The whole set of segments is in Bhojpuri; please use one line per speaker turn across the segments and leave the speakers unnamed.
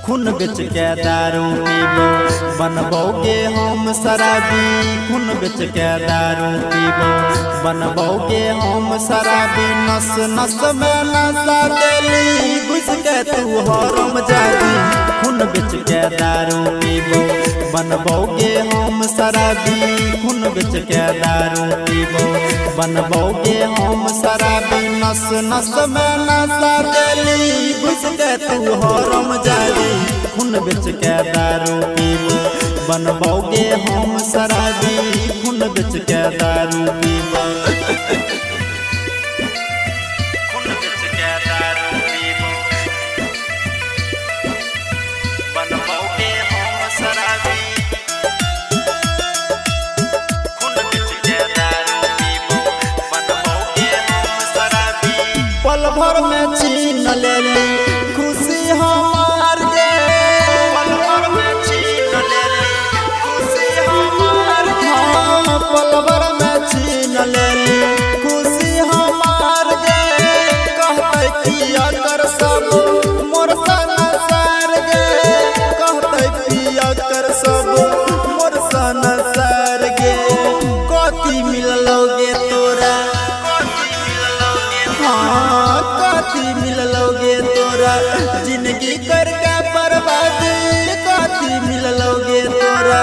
खून बेच के दारू पीबो बनबोगे हम शराबी। खून बेच के दारू पीबो बनबोगे हम शराबी। नस नस में नशा देली घुस के तू हरम जागी। खून बेच के दारू पीबो बनबोगे हम शराबी। खून बेच के दारू पीबो बनबोगे हम शराबी। नस नस में नशा देली घुस के तू हरम जागी। खून बेच के दारू पीबो बनबोगे हम शराबी। खून बेच के दारू पीबो खून बेच के दारू पीबो बनबोगे हम शराबी। खून बेच के दारू पीबो बनबोगे हम शराबी। पल भर में छीन लेली खुशी हमार गे। पल भर में छीन लेली खुशी हमार गे। पल भर में छीन लेली खुशी हमार गे। कहते किया कर सब मोर संसार गे। कहते किया कर सब मोर संसार गे। कथी मिललोगे तोरा कथी मिललोगे तोरा जिंदगी करके बर्बादी। कथी मिललोगे तोरा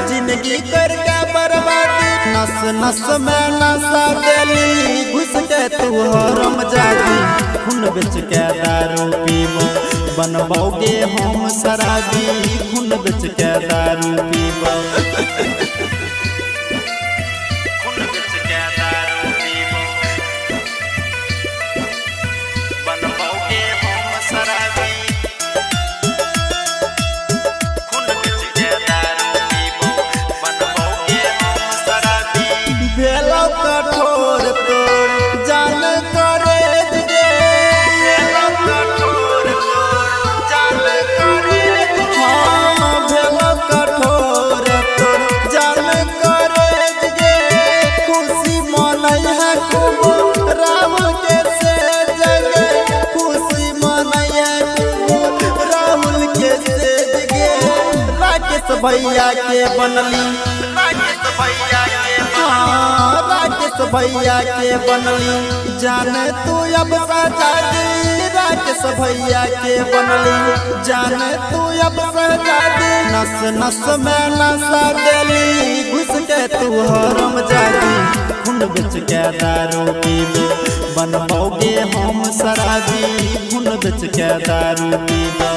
जिंदगी करके बर्बादी। नस नस में नशा देली घुस के तू हरम जागी। खून बेच के दारू पीबो बनबोगे हम शराबी। खून बेच के दारू पीबो खून बेच के दारू पीबो बनबोगे हम शराबी। खून बेच के दारू पीबो बनबोगे हम शराबी। भेलो कठोर तोर जान करे गे। भेलो कठोर तोर जान करे भेलो कठोर तोर जान करे गे। खुशी मनई है खूब राहुल के से जगे। खुशी मनई है खूब राहुल के से जगे। राकेश भैया के बनली राकेश भैया के राकेश भैया के बनली जान तू अब सजादी। राकेश भैया के बनली जान तू अब सजादी। नस नस में नशा देली घुस के तू हरम जागी। खून बेच के दारू पीबो बनबोगे हम शराबी। खून बेच के दारू पीबो।